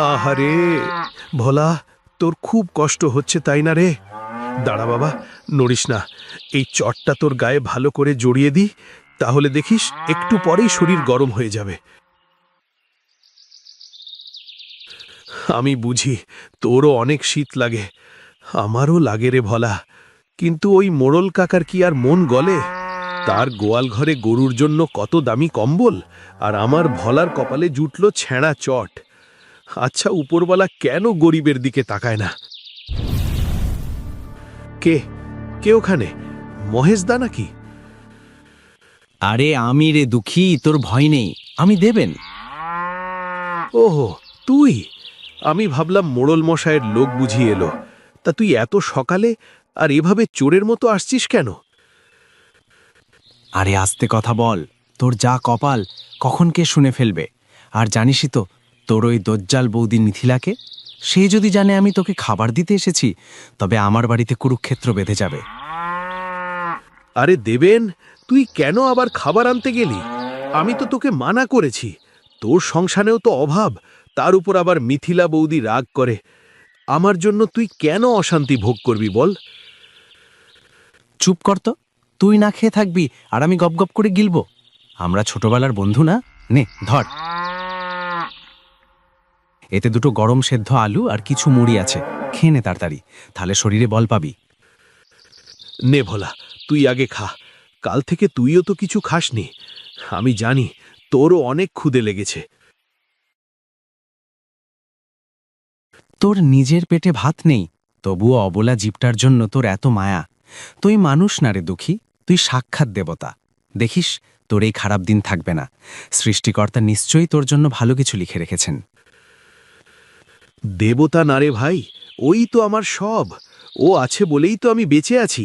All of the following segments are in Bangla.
আহারে ভোলা, তোর খুব কষ্ট হচ্ছে তাই না রে? দাঁড়া বাবা, নড়িস না। এই চটটা তোর গায়ে ভালো করে জড়িয়ে দি, তাহলে দেখিস একটু পরেই শরীর গরম হয়ে যাবে। আমি বুঝি তোরও অনেক শীত লাগে, আমারও লাগে রে ভোলা। কিন্তু ওই মোড়ল কাকার কি আর মন গলে? তার গোয়াল ঘরে গরুর জন্য কত দামি কম্বল, আর আমার ভোলার কপালে জুটল ছেঁড়া চট। আচ্ছা, উপরওয়ালা কেন গরিবের দিকে তাকায় না? কে কে ওখানে? মহেশদা নাকি? আরে আমি রে দুঃখী, তোর ভয় নেই, আমি দেবেন। ওহো, তুই? আমি ভাবলাম মোড়ল মশায়ের লোক বুঝিয়ে এলো। তা তুই এত সকালে আর এভাবে চোরের মতো আসছিস কেন? আরে আস্তে কথা বল, তোর যা কপাল, কখন কে শুনে ফেলবে। আর জানিসই তো তোর ওই দজ্জাল বৌদি মিথিলাকে, সে যদি জানে আমি তোকে খাবার দিতে এসেছি, তবে আমার বাড়িতে কুরুক্ষেত্র বেঁধে যাবে। আরে দেবেন, তুই কেন আবার খাবার আনতে গেলি? আমি তো তোকে মানা করেছি। তোর সংসারেও তো অভাব, তার উপর আবার মিথিলা বৌদি রাগ করে। আমার জন্য তুই কেন অশান্তি ভোগ করবি বল? চুপ কর তো, তুই না খেয়ে থাকবি আর আমি গপ গপ করে গিলবো? আমরা ছোটবেলার বন্ধু না? নে ধর, এতে দুটো গরম সেদ্ধ আলু আর কিছু মুড়ি আছে, খেয়ে নে তাড়াতাড়ি, তাহলে শরীরে বল পাবি। নে ভোলা, তুই আগে খা। কাল থেকে তুইও তো কিছু খাসনি। আমি জানি তোরও অনেক ক্ষুধে লেগেছে। তোর নিজের পেটে ভাত নেই, তবুও অবলা জীবটার জন্য তোর এত মায়া। তুই মানুষ না রে দুঃখী, তুই সাক্ষাৎ দেবতা। দেখিস তোর এই খারাপ দিন থাকবে না। সৃষ্টিকর্তা নিশ্চয়ই তোর জন্য ভালো কিছু লিখে রেখেছেন। দেবতা না রে ভাই, ওই তো আমার সব। ও আছে বলেই তো আমি বেঁচে আছি।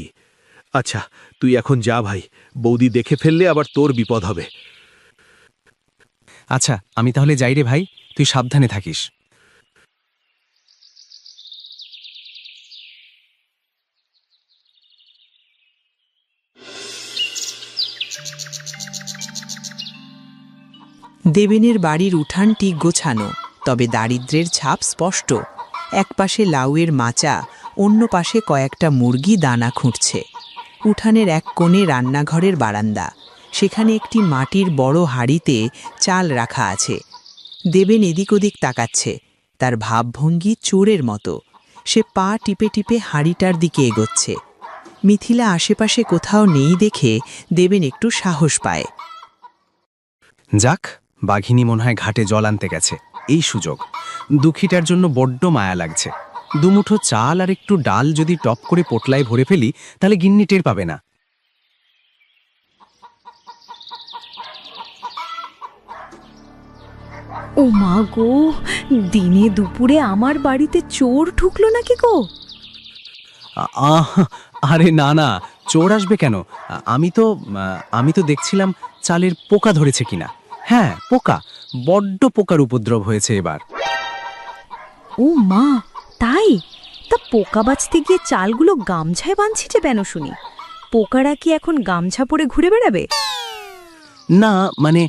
আচ্ছা, তুই এখন যা ভাই, বৌদি দেখে ফেললে আবার তোর বিপদ হবে। আচ্ছা আমি তাহলে যাই রে ভাই, তুই সাবধানে থাকিস। দেবেনের বাড়ির উঠানটি গোছানো, তবে দারিদ্র্যের ছাপ স্পষ্ট। একপাশে লাউয়ের মাচা, অন্য পাশে কয়েকটা মুরগি দানা খুঁটছে। উঠানের এক কোণে রান্নাঘরের বারান্দা, সেখানে একটি মাটির বড় হাঁড়িতে চাল রাখা আছে। দেবেন এদিক ওদিক তাকাচ্ছে, তার ভাবভঙ্গি চোরের মতো। সে পা টিপে টিপে হাঁড়িটার দিকে এগোচ্ছে। মিথিলা আশেপাশে কোথাও নেই দেখে দেবেন একটু সাহস পায়। যাক, বাঘিনী মনে হয় ঘাটে জল আনতে গেছে, এই সুযোগ। দুঃখীটার জন্য বড্ড মায়া লাগছে। দুমুঠো চাল আর একটু ডাল যদি টপ করে পোটলায় ভরে ফেলি, তাহলে গিন্নি টের পাবে না। ও মা গো, দিনে দুপুরে আমার বাড়িতে চোর ঢুকলো নাকি গো? আহ, আরে না না, চোর আসবে কেন? আমি তো দেখছিলাম চালের পোকা ধরেছে কিনা। হ্যাঁ পোকা, বড্ড পোকার উপদ্রব হয়েছে এবার। ও মা, তাই? তা পোকা বাঁচতে গিয়ে চালগুলো গামছায় বাঁধছি কেন শুনি? পোকারা কি এখন গামছা পরে ঘুরে বেড়াবে? না মানে,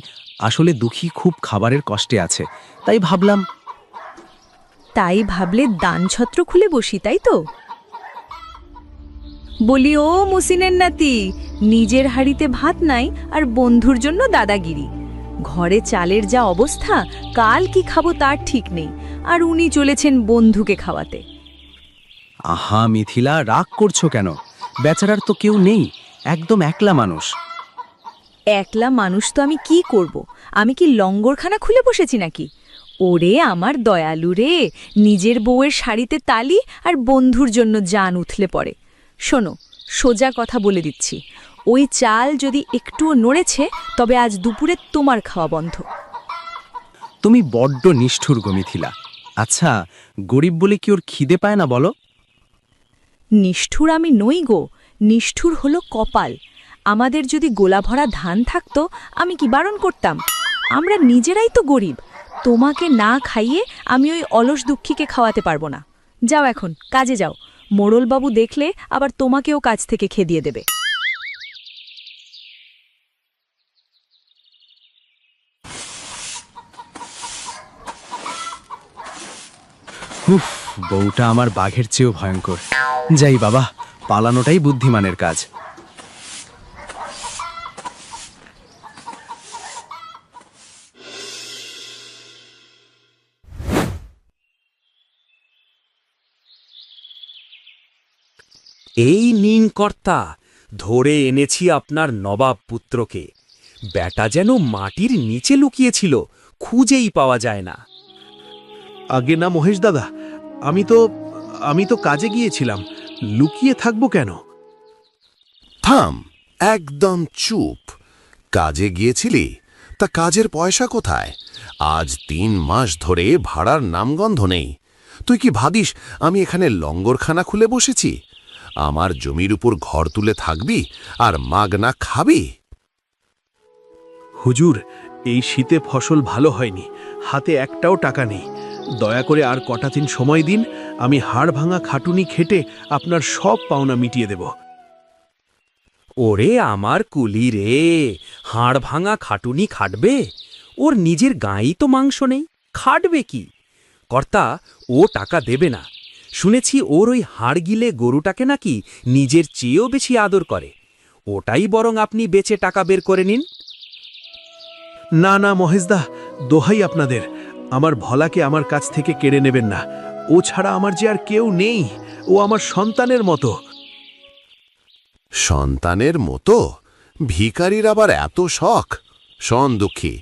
আসলে দুঃখী খুব খাবারের কষ্টে আছে, তাই ভাবলাম। তাই ভাবলে দানছত্র খুলে বসি, তাই তো? বলি ও মুসিনের নাতি, নিজের হাড়িতে ভাত নাই আর বন্ধুর জন্য দাদাগিরি। ঘরে চালের যা অবস্থা, কাল কি খাবো তার ঠিক নেই, আর উনি চলেছেন বন্ধুকে খাওয়াতে। আহা মিথিলা, রাগ করছো কেন? বেচারার তো কেউ নেই, একদম একলা মানুষ। একলা মানুষ তো আমি কি করব? আমি কি লঙ্গরখানা খুলে বসেছি নাকি? ওরে আমার দয়ালু রে, নিজের বউয়ের শাড়িতে তালি আর বন্ধুর জন্য জান উথলে পড়ে। শোনো, সোজা কথা বলে দিচ্ছি, ওই চাল যদি একটুও নড়েছে, তবে আজ দুপুরে তোমার খাওয়া বন্ধ। তুমি বড্ড নিষ্ঠুর গো মিথিলা। আচ্ছা, গরিব বলে কি ওর খিদে পায় না বলো? নিষ্ঠুর আমি নই গো, নিষ্ঠুর হলো কপাল। আমাদের যদি গোলা ভরা ধান থাকতো, আমি কি বারণ করতাম? আমরা নিজেরাই তো গরিব। তোমাকে না খাইয়ে আমি ওই অলস দুঃখীকে খাওয়াতে পারবো না। যাও এখন কাজে যাও, মোড়লবাবু দেখলে আবার তোমাকেও কাজ থেকে খেদিয়ে দেবে। উফ, বউটা আমার বাঘের চেয়েও ভয়ঙ্কর। যাই বাবা, পালানোটাই বুদ্ধিমানের কাজ। এই নিন কর্তা, ধরে এনেছি আপনার নবাব পুত্রকে। ব্যাটা যেন মাটির নিচে লুকিয়েছিল, খুঁজেই পাওয়া যায় না। আগে না মহেশ দাদা, আমি তো কাজে গিয়েছিলাম, লুকিয়ে থাকবো কেন? থাম, একদম চুপ। কাজে গিয়েছিলি? তা কাজের পয়সা কোথায়? আজ 3 মাস ধরে ভাড়ার নামগন্ধ নেই। তুই কি ভাবিস আমি এখানে লঙ্গরখানা খুলে বসেছি? আমার জমির উপর ঘর তুলে থাকবি আর মাগনা খাবি? হুজুর, এই শীতে ফসল ভালো হয়নি, হাতে একটাও টাকা নেই। দয়া করে আর কটা দিন সময় দিন, আমি হাড় ভাঙা খাটুনি খেটে আপনার সব পাওনা মিটিয়ে দেব। ওরে আমার কুলি রে, হাড় ভাঙা খাটুনি খাটবে? ওর নিজের গাঁয়েই তো মাংস নেই, খাটবে কি? কর্তা, ও টাকা দেবে না। শুনেছি ওর ওই হাড় গিলে গরুটাকে নাকি নিজের চেয়েও বেশি আদর করে। ওটাই বরং আপনি বেচে টাকা বের করে নিন। না না মহেশদা, দোহাই আপনাদের, আমার ভলাকে আমার কাছ থেকে কেড়ে নেবেন না। ও ছাড়া আমার যে আর কেউ নেই, ও আমার সন্তানের মতো। সন্তানের মতো? ভিখারির আবার এত শখ? শোন দুঃখী,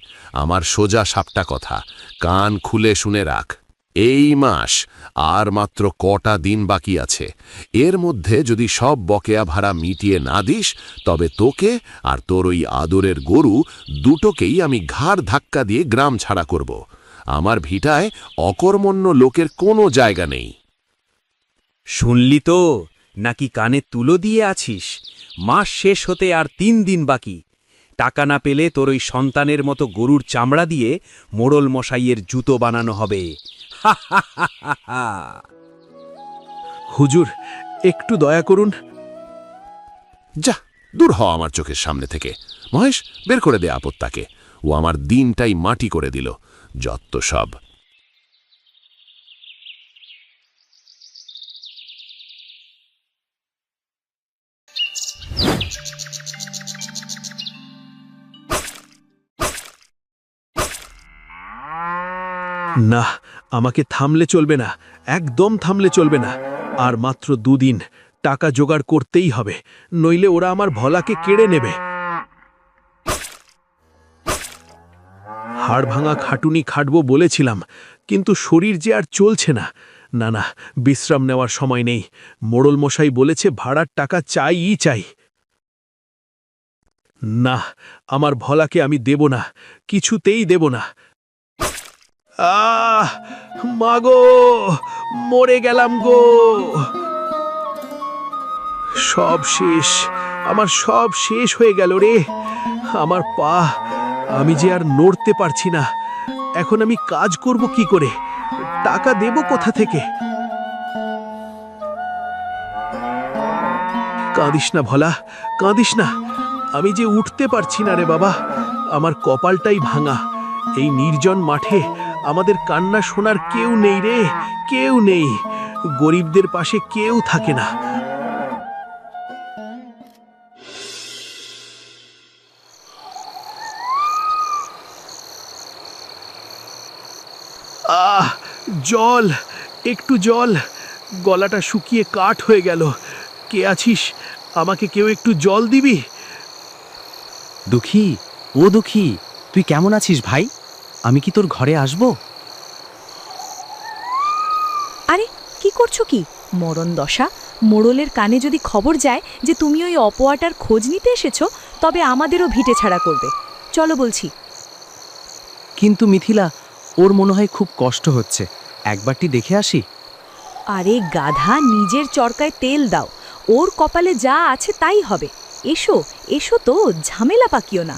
আমার সোজা সাপটা কথা কান খুলে শুনে রাখ। এই মাস আর মাত্র কটা দিন বাকি আছে। এর মধ্যে যদি সব বকেয়া ভাড়া মিটিয়ে না দিস, তবে তোকে আর তোর ওই আদরের গরু দুটোকেই আমি ঘাড় ধাক্কা দিয়ে গ্রাম ছাড়া করব। আমার ভিটায় অকর্মণ্য লোকের কোনো জায়গা নেই। শুনলি তো, নাকি কানে তুলো দিয়ে আছিস? মাস শেষ হতে আর 3 দিন বাকি। টাকা না পেলে তোর ওই সন্তানের মতো গরুর চামড়া দিয়ে মোড়ল মশাইয়ের জুতো বানানো হবে। হা হা হা হা হা। হুজুর, একটু দয়া করুন। যা, দূর হ আমার চোখের সামনে থেকে। মহেশ, বের করে দে আপত্তাকে। ও আমার দিনটাই মাটি করে দিল, যত সব। না, আমাকে থামলে চলবে না, একদম থামলে চলবে না। আর মাত্র 2 দিন, টাকা জোগাড় করতেই হবে, নইলে ওরা আমার ভলাকে কেড়ে নেবে। হাড় ভাঙা খাটুনি খাটবো বলেছিলাম, কিন্তু শরীর যে আর চলছে না। না না, বিশ্রাম নেওয়ার সময় নেই। মোড়ল মশাই বলেছে ভাড়ার টাকা চাইই চাই। না, আমার ভলাকে আমি দেব না, কিছুতেই দেব না। আহ, মাগো, মরে গেলাম গো। সব শেষ, আমার সব শেষ হয়ে গেল রে। আমার পা, আমি যে আর নড়তে পারছি না। এখন আমি কাজ করব কি করে? টাকা দেব কোথা থেকে? কাঁদিস না ভলা, কাঁদিস না। আমি যে উঠতে পারছি না রে বাবা, আমার কপালটাই ভাঙা। এই নির্জন মাঠে আমাদের কান্না শোনার কেউ নেই রে, কেউ নেই। গরিবদের পাশে কেউ থাকে না। আহ, জল, একটু জল। গলাটা শুকিয়ে কাঠ হয়ে গেল। কে আছিস? আমাকে কেউ একটু জল দিবি? দুঃখী, ও দুঃখী, তুই কেমন আছিস ভাই? আমি কি তোর ঘরে আসব? আরে কি করছো কি? মরণ দশা! মোড়লের কানে যদি খবর যায় যে তুমি ওই অপোয়াটার খোঁজ নিতে এসেছো, তবে আমাদেরও ভিটে ছাড়া করবে। চলো বলছি। কিন্তু মিথিলা, ওর মনে হয় খুব কষ্ট হচ্ছে, একবারটি দেখে আসি। আরে গাধা, নিজের চরকায় তেল দাও। ওর কপালে যা আছে তাই হবে। এসো এসো, তো ঝামেলা পাকিও না।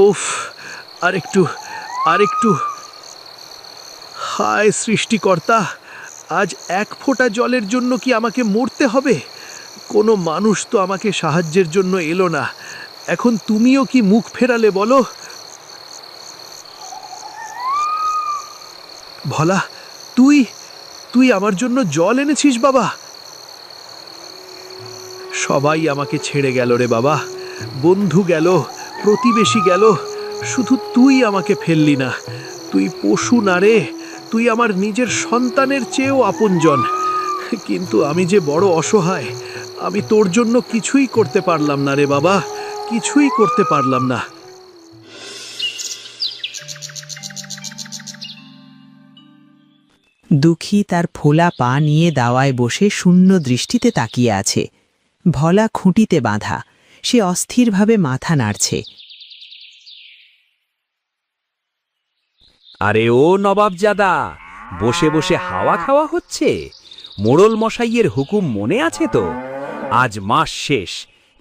উফ, আরেকটু, আরেকটু। হায় সৃষ্টিকর্তা, আজ 1 ফোঁটা জলের জন্য কি আমাকে মরতে হবে? কোনো মানুষ তো আমাকে সাহায্যের জন্য এলো না। এখন তুমিও কি মুখ ফেরালে বলো? ভোলা, তুই তুই আমার জন্য জল এনেছিস বাবা? সবাই আমাকে ছেড়ে গেল রে বাবা, বন্ধু গেল, প্রতিবেশী গেল, শুধু তুই আমাকে ফেললি না। তুই পশু না রে, তুই আমার নিজের সন্তানের চেয়েও আপনজন। কিন্তু আমি যে বড় অসহায়, আমি তোর জন্য কিছুই করতে পারলাম না রে বাবা, কিছুই করতে পারলাম না। দুঃখী তার ফোলা পা নিয়ে দাওয়ায় বসে শূন্য দৃষ্টিতে তাকিয়ে আছে। ভোলা খুঁটিতে বাঁধা, সে অস্থিরভাবে মাথা নাড়ছে। আরে ও নবাবজাদা, বসে বসে হাওয়া খাওয়া হচ্ছে? মোড়ল মশাইয়ের হুকুম মনে আছে তো? আজ মাস শেষ,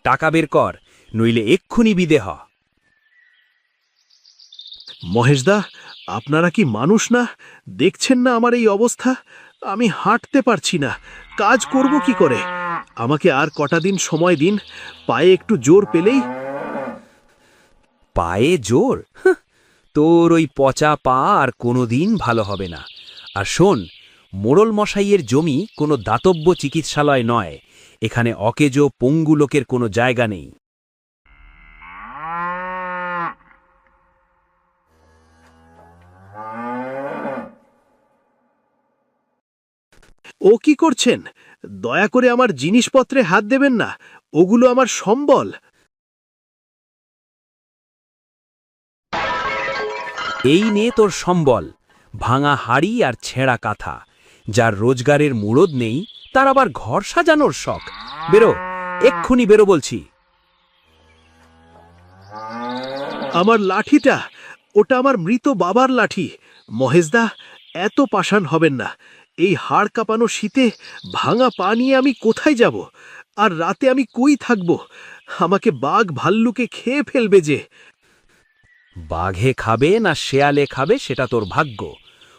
টাকা বের কর, নইলে এক্ষুনি বিদে হ। মহেশদা, আপনারা কি মানুষ না? দেখছেন না আমার এই অবস্থা? আমি হাঁটতে পারছি না, কাজ করব কি করে? আমাকে আর কটা দিন সময় দিন, পায়ে একটু জোর পেলেই। পায়ে জোর? হাহ, তোর ওই পচা পা আর কোনোদিন ভালো হবে না। আর শোন, মোড়ল মশাইয়ের জমি কোনো দাতব্য চিকিৎসালয় নয়, এখানে অকেজো পঙ্গু লোকের কোনো জায়গা নেই। ও কি করছেন? দয়া করে আমার জিনিসপত্রে হাত দেবেন না, ওগুলো আমার সম্বল। এই নে তোর সম্বল, ভাঙা হাড়ি আর ছেঁড়া কাঁথা। যার রোজগারের মুরদ নেই, তার আবার ঘর সাজানোর শখ। বেরো, এক্ষুনি বেরো বলছি। আমার লাঠিটা, ওটা আমার মৃত বাবার লাঠি। মহেশদা, এত পাষাণ হবেন না। এই হাড় কাঁপানো শীতে ভাঙা পা নিয়ে আমি কোথায় যাব? আর রাতে আমি কই থাকব? আমাকে বাঘ ভাল্লুকে খেয়ে ফেলবে যে। বাঘে খাবে না শেয়ালে খাবে সেটা তোর ভাগ্য।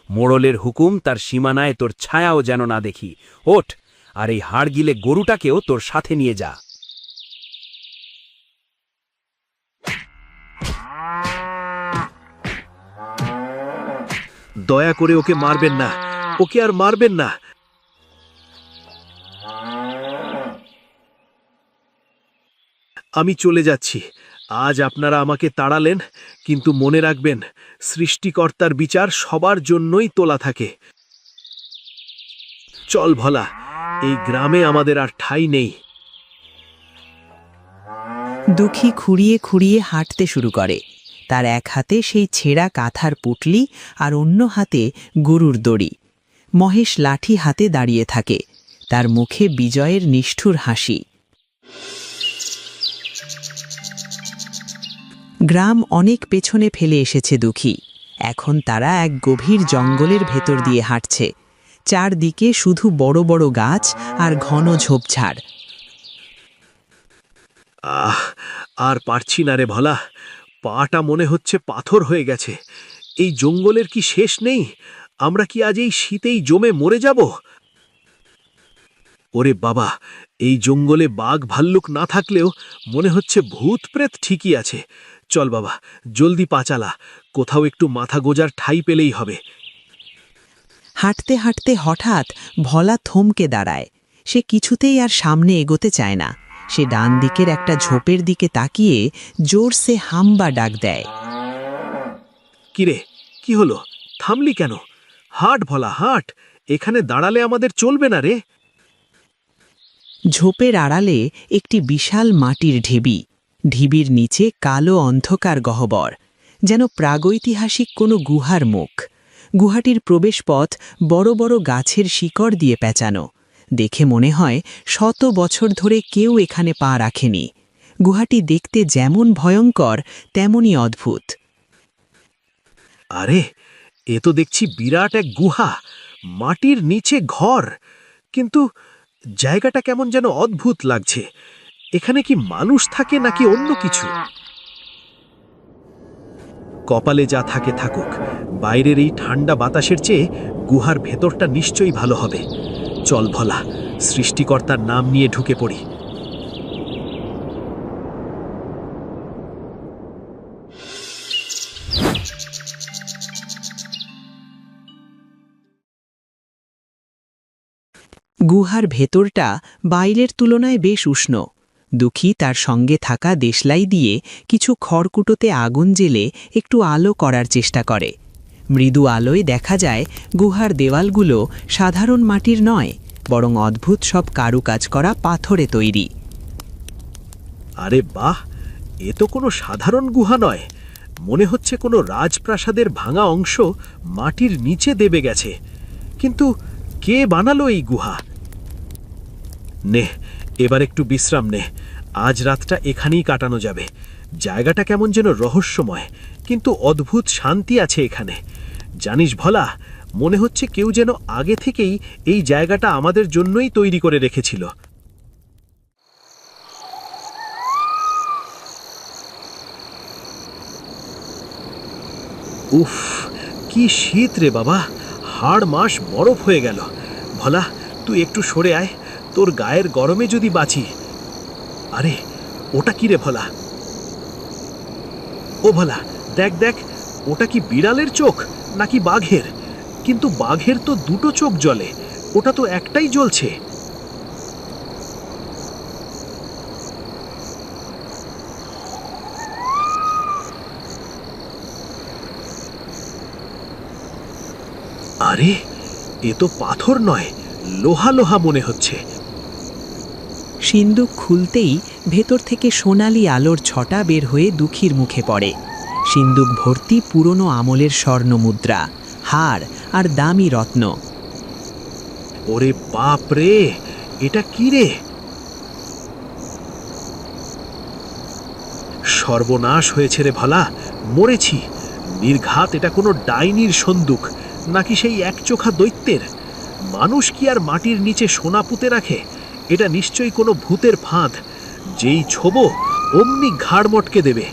মোড়লের হুকুম, তার সীমানায় তোর ছায়াও যেন না দেখি। ওঠ, আর এই হাড় গিলে গরুটাকেও তোর সাথে নিয়ে যা। দয়া করে ওকে মারবেন না, ওকে আর মারবেন না। আমি চলে যাচ্ছি। আজ আপনারা আমাকে তাড়ালেন, কিন্তু মনে রাখবেন, সৃষ্টিকর্তার বিচার সবার জন্যই তোলা থাকে। চল ভোলা, এই গ্রামে আমাদের আর ঠাঁই নেই। দুঃখী খুঁড়িয়ে খুঁড়িয়ে হাঁটতে শুরু করে। তার এক হাতে সেই ছেঁড়া কাঁথার পুটলি আর অন্য হাতে গরুর দড়ি। মহেশ লাঠি হাতে দাঁড়িয়ে থাকে, তার মুখে বিজয়ের নিষ্ঠুর হাসি। গ্রাম অনেক পেছনে ফেলে এসেছে দুঃখী। এখন তারা এক গভীর জঙ্গলের ভেতর দিয়ে হাঁটছে। চারদিকে শুধু বড় বড় গাছ আর ঘন ঝোপঝাড়। আর পারছি না রে ভোলা, পাটা মনে হচ্ছে পাথর হয়ে গেছে। এই জঙ্গলের কি শেষ নেই? আমরা কি আজ এই শীতেই জমে মরে যাব? ওরে বাবা, এই জঙ্গলে বাঘ ভাল্লুক না থাকলেও মনে হচ্ছে ভূত প্রেত ঠিকই আছে। চল বাবা, জলদি পা চালা, কোথাও একটু মাথা গোজার ঠাঁই পেলেই হবে। হাঁটতে হাঁটতে হঠাৎ ভোলা থমকে দাঁড়ায়। সে কিছুতেই আর সামনে এগোতে চায় না। সে ডান দিকের একটা ঝোপের দিকে তাকিয়ে জোরসে হাম্বা ডাক দেয়। কিরে, কি হলো? থামলি কেন? হাট ভোলা, হাট। এখানে দাঁড়ালে আমাদের চলবে না রে। ঝোপের আড়ালে একটি বিশাল মাটির ঢিবি। ঢিবির নিচে কালো অন্ধকার গহ্বর, যেন প্রাগৈতিহাসিক কোনো গুহার মুখ। গুহাটির প্রবেশপথ বড় বড় গাছের শিকড় দিয়ে পেঁচানো। দেখে মনে হয় শত বছর ধরে কেউ এখানে পা রাখেনি। গুহাটি দেখতে যেমন ভয়ঙ্কর, তেমনই অদ্ভুত। আরে, এ তো দেখছি বিরাট এক গুহা, মাটির নিচে ঘর। কিন্তু জায়গাটা কেমন যেন অদ্ভুত লাগছে। এখানে কি মানুষ থাকে নাকি অন্য কিছু? কপালে যা থাকে থাকুক, বাইরের এই ঠান্ডা বাতাসের চেয়ে গুহার ভেতরটা নিশ্চয়ই ভালো হবে। চল ভোলা, সৃষ্টিকর্তার নাম নিয়ে ঢুকে পড়ি। গুহার ভেতরটা বাইরের তুলনায় বেশ উষ্ণ। দুঃখী তার সঙ্গে থাকা দেশলাই দিয়ে কিছু খড়কুটোতে আগুন জ্বেলে একটু আলো করার চেষ্টা করে। মৃদু আলোয় দেখা যায় গুহার দেওয়ালগুলো সাধারণ মাটির নয়, বরং অদ্ভুত সব কারুকাজ করা পাথরে তৈরি। আরে বাহ, এ তো কোনো সাধারণ গুহা নয়, মনে হচ্ছে কোনো রাজপ্রাসাদের ভাঙা অংশ মাটির নিচে দেবে গেছে। কিন্তু কে বানালো এই গুহা? নে, এবার একটু বিশ্রাম নে। আজ রাতটা এখানেই কাটানো যাবে। জায়গাটা কেমন যেন রহস্যময়, কিন্তু অদ্ভুত শান্তি আছে এখানে। জানিস ভোলা, মনে হচ্ছে কেউ যেন আগে থেকেই এই জায়গাটা আমাদের জন্যই তৈরি করে রেখেছিল। উফ, কি শীত রে বাবা, হাড় মাস বরফ হয়ে গেল। ভোলা, তুই একটু সরে আয়, তোর গায়ের গরমে যদি বাঁচি। আরে, ওটা কি রে ভোলা? ও ভোলা, দেখ দেখ, ওটা কি বিড়ালের চোখ নাকি বাঘের? কিন্তু বাঘের তো দুটো চোখ জ্বলে, ওটা তো একটাই জ্বলছে। আরে, এ তো পাথর নয়, লোহা লোহা মনে হচ্ছে। সিন্দুক খুলতেই ভেতর থেকে সোনালি আলোর ছটা বের হয়ে দুঃখীর মুখে পড়ে। সিন্দুক ভর্তি পুরনো আমলের স্বর্ণমুদ্রা, হার আর দামি রত্ন। ওরে বাপ রে, এটা কি রে? সর্বনাশ হয়েছে রে ভোলা, মরেছি। নির্ঘাত এটা কোনো ডাইনির সন্দুক, নাকি সেই একচোখা দৈত্যের? মানুষ কি আর মাটির নিচে সোনা পুঁতে রাখে? এটা নিশ্চয়ই কোনো ভূতের ফাঁদ। যেই ছোবো অমনি ঘাড় মটকে দেবে।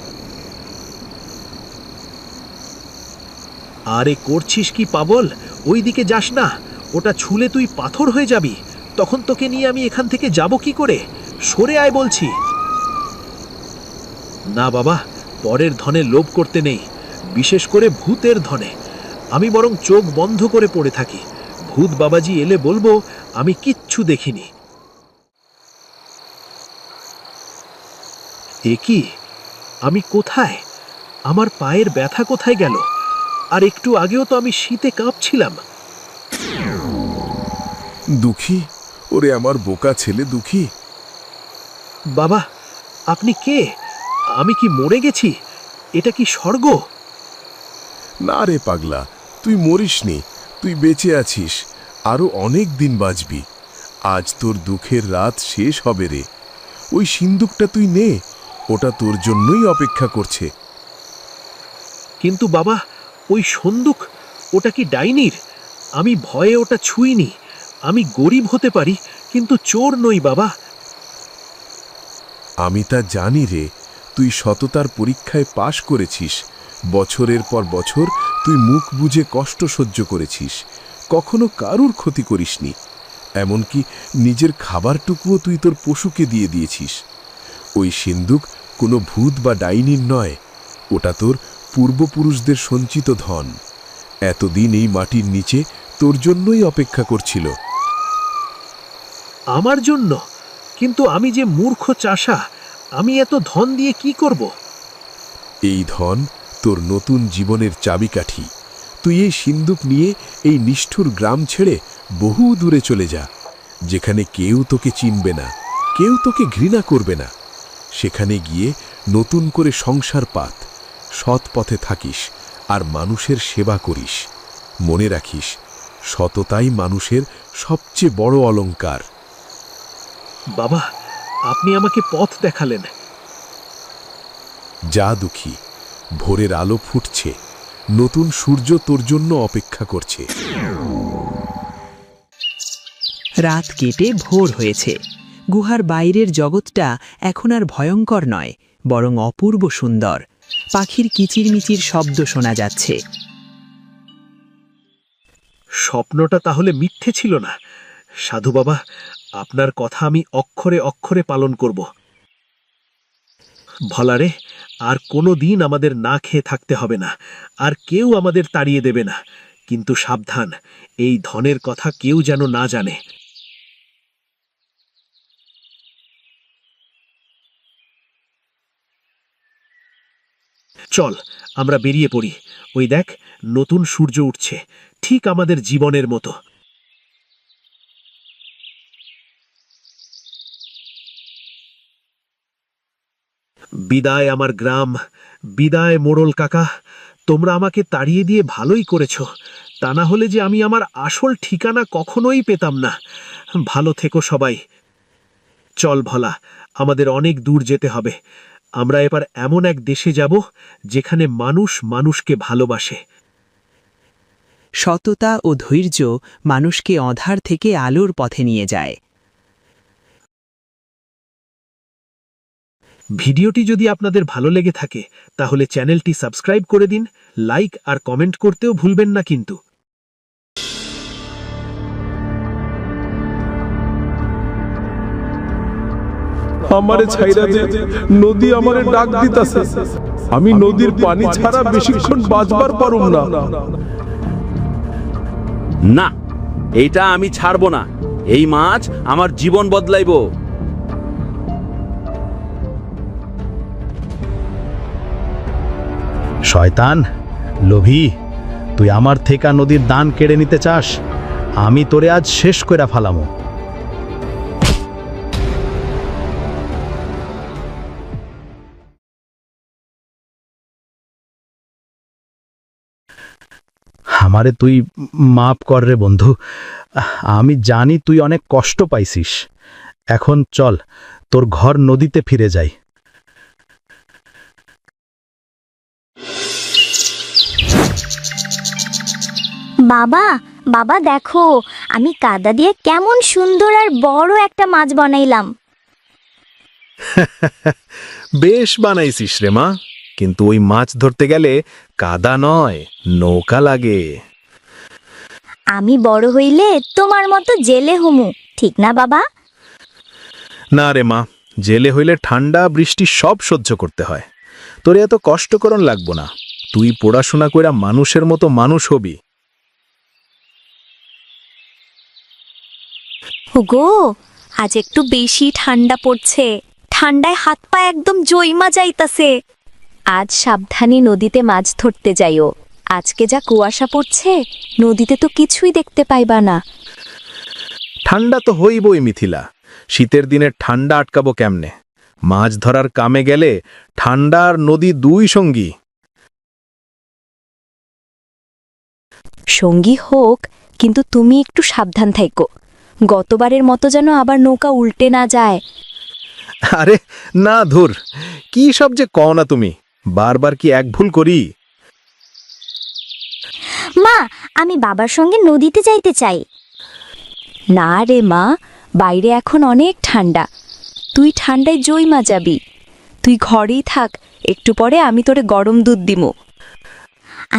আরে করছিস কি পাগল? ওই দিকে যাস না, ওটা ছুলে তুই পাথর হয়ে যাবি। তখন তোকে নিয়ে আমি এখান থেকে যাব কি করে? সরে আয় বলছি। না বাবা, পরের ধনে লোভ করতে নেই, বিশেষ করে ভূতের ধনে। আমি বরং চোখ বন্ধ করে পড়ে থাকি। ভূত বাবাজি এলে বলবো আমি কিচ্ছু দেখিনি। এ কি? আমি কোথায়? আমার পায়ের ব্যথা কোথায় গেল? আর একটু আগেও তো আমি শীতে কাঁপছিলাম। দুঃখী, ওরে আমার বোকা ছেলে দুঃখী। বাবা, আপনি কে? আমি কি মরে গেছি? এটা কি স্বর্গ? না রে পাগলা, তুই মরিসনি, তুই বেঁচে আছিস, আরো অনেক দিন বাঁচবি। আজ তোর দুঃখের রাত শেষ হবে রে। ওই সিন্দুকটা তুই নে, ওটা তোর জন্যই অপেক্ষা করছে। কিন্তু বাবা, ওই সন্দুক, ওটা কি ডাইনির? আমি ভয়ে ওটা ছুঁইনি। আমি গরিব হতে পারি, কিন্তু চোর নই বাবা। আমি তা জানি রে, তুই সততার পরীক্ষায় পাশ করেছিস। বছরের পর বছর তুই মুখ বুজে কষ্ট সহ্য করেছিস, কখনো কারুর ক্ষতি করিসনি। এমনকি নিজের খাবারটুকুও তুই তোর পশুকে দিয়ে দিয়েছিস। ওই সিন্দুক কোনো ভূত বা ডাইনির নয়, ওটা তোর পূর্বপুরুষদের সঞ্চিত ধন। এতদিন এই মাটির নিচে তোর জন্যই অপেক্ষা করছিল। আমার জন্য? কিন্তু আমি যে মূর্খ চাষা, আমি এত ধন দিয়ে কি করব? এই ধন তোর নতুন জীবনের চাবিকাঠি। তুই এই সিন্দুক নিয়ে এই নিষ্ঠুর গ্রাম ছেড়ে বহু দূরে চলে যা, যেখানে কেউ তোকে চিনবে না, কেউ তোকে ঘৃণা করবে না। সেখানে গিয়ে নতুন করে সংসার পাত, সৎ পথে থাকিস আর মানুষের সেবা করিস। মনে রাখিস, সততাই মানুষের সবচেয়ে বড় অলংকার। বাবা, আপনি আমাকে পথ দেখালেন। যা দুঃখী, ভোরের আলো ফুটছে, নতুন সূর্য তোর জন্য অপেক্ষা করছে। রাত কেটে ভোর হয়েছে। গুহার বাইরের জগৎটা এখন আর ভয়ঙ্কর নয়, বরং অপূর্ব সুন্দর। পাখির কিচিরমিচির শব্দ শোনা যাচ্ছে। স্বপ্নটা তাহলে মিথ্যে ছিল না। সাধু বাবা, আপনার কথা আমি অক্ষরে অক্ষরে পালন করব। ভোলারে, আর কোনো দিন আমাদের না খেয়ে থাকতে হবে না, আর কেউ আমাদের তাড়িয়ে দেবে না। কিন্তু সাবধান, এই ধনের কথা কেউ যেন না জানে। চল আমরা বেরিয়ে পড়ি। ওই দেখ, নতুন সূর্য উঠছে, ঠিক আমাদের জীবনের মতো। বিদায় আমার গ্রাম, বিদায় মোড়ল কাকা। তোমরা আমাকে তাড়িয়ে দিয়ে ভালোই করেছ, তা না হলে যে আমি আমার আসল ঠিকানা কখনোই পেতাম না। ভালো থেকো সবাই। চল ভোলা, আমাদের অনেক দূর যেতে হবে। আমরা এবার এমন এক দেশে যাব যেখানে মানুষ মানুষকে ভালোবাসে। সততা ও ধৈর্য মানুষকে অঁধার থেকে আলোর পথে নিয়ে যায়। ভিডিওটি যদি আপনাদের ভালো লেগে থাকে তাহলে চ্যানেলটি সাবস্ক্রাইব করে দিন, লাইক আর কমেন্ট করতেও ভুলবেন না কিন্তু। আমারে ছাইরা দে, নদী আমারে ডাক দিতাছে। আমি নদীর পানি ছাড়া বেশিক্ষণ বাঁচবার পারুম না। না, এইটা আমি ছাড়বো না। এই মাছ আমার জীবন বদলাইবো। শয়তান, লোভী, তুই আমার থেকে নদীর দান কেড়ে নিতে চাস? আমি তোরে আজ শেষ কইরা ফালামো। আমারে তুই মাফ কর রে বন্ধু। আমি জানি তুই অনেক কষ্ট পাইছিস। এখন চল, তোর ঘর নদীতে ফিরে যাই। বাবা, বাবা দেখো, আমি কাদা দিয়ে কেমন সুন্দর আর বড় একটা মাছ বানাইলাম। বেশ বানাইছিস রে মা, কিন্তু ওই মাছ ধরতে গেলে কাদা নয়, নৌকা লাগে। আমি বড় হইলে তোমার মতো জেলে হমু, ঠিক না বাবা? না রে মা, জেলে হইলে ঠান্ডা বৃষ্টি সব সহ্য করতে হয়। তোরে এত কষ্ট করন লাগবো না। তুই পড়াশোনা কইরা মানুষের মতো মানুষ হবি। ওগো, আজ একটু বেশি ঠান্ডা পড়ছে। ঠান্ডায় হাত পা একদম জইমা যাইতাছে। আজ সাবধানে নদীতে মাছ ধরতে যাইও। আজকে যা কুয়াশা পড়ছে, নদীতে তো কিছুই দেখতে পাইবা না। ঠান্ডা তো হইবই মিথিলা, শীতের দিনে ঠান্ডা আটকাবো কেমনে? মাছ ধরার কামে গেলে ঠান্ডা আর নদী দুই সঙ্গী। সঙ্গী হোক, কিন্তু তুমি একটু সাবধান থাইকো। গতবারের মতো যেন আবার নৌকা উল্টে না যায়। আরে না ধুর, কি সব যে কও না তুমি। বারবার কি এক ভুল করি? মা, আমি বাবার সঙ্গে নদীতে যাইতে চাই। না রে মা, বাইরে এখন অনেক ঠান্ডা। তুই ঠান্ডায় জইমা যাবি। তুই ঘরেই থাক, একটু পরে আমি তোরে গরম দুধ দিমু।